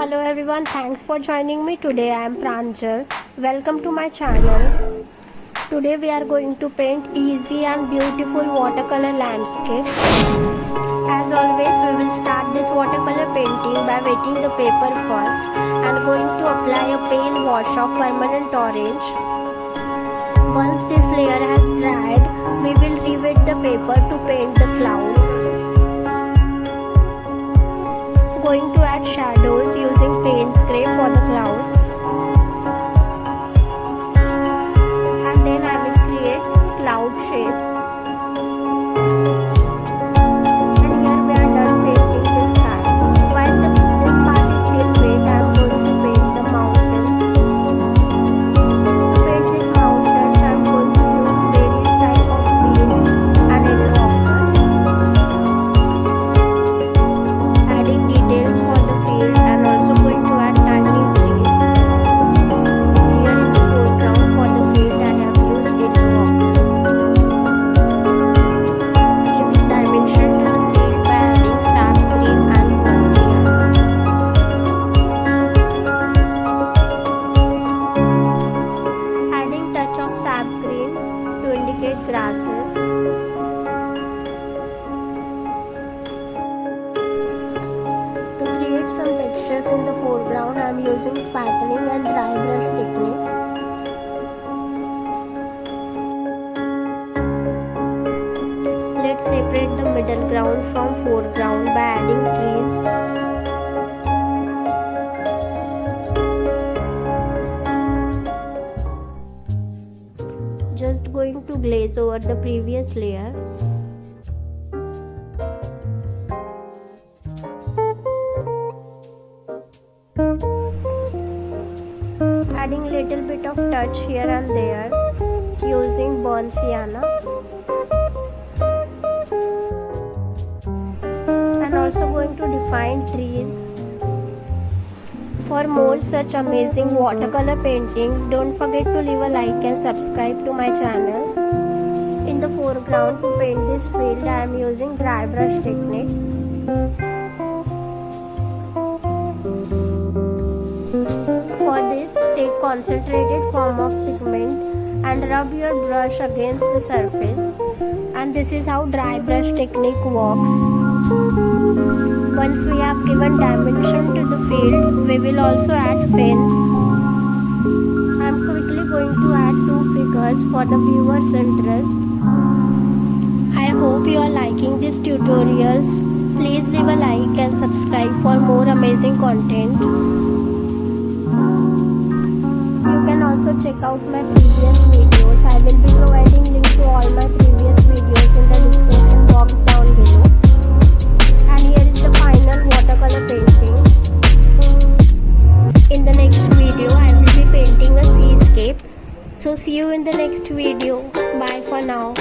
Hello everyone, thanks for joining me today. I am Pranjal. Welcome to my channel. Today we are going to paint easy and beautiful watercolor landscape. As always, we will start this watercolor painting by wetting the paper first and going to apply a pale wash of permanent orange. Once this layer has dried, we will re-wet the paper to paint the clouds. Going to add shadows using paint spray for the clouds, and then I will create cloud shape. And here we are done painting the sky. While this part is still wet, I am going to paint the mountains. To paint these mountains, I am going to use various types of greens and yellow ochre. Adding details for the field and also going to add tiny trees. Here in the foreground for the field I have used yellow ochre. Giving dimension to the field by adding sap green and Bonsiana. Adding touch of sap green to indicate grasses. Some textures in the foreground, I am using splattering and dry brush technique. Let's separate the middle ground from foreground by adding trees. Just going to glaze over the previous layer. Adding little bit of touch here and there using Bonsiana, and also going to define trees. For more such amazing watercolor paintings, don't forget to leave a like and subscribe to my channel. In the foreground, to paint this field, I am using dry brush technique. For this, take concentrated form of pigment and rub your brush against the surface. And this is how dry brush technique works. Once we have given dimension to the field, we will also add fence. I am quickly going to add two figures for the viewer's interest. I hope you are liking these tutorials. Please leave a like and subscribe for more amazing content. You can also check out my previous videos. I will be providing link to all my previous videos in the description box down below. And here is the final watercolor painting. In the next video, I will be painting a seascape. So see you in the next video. Bye for now.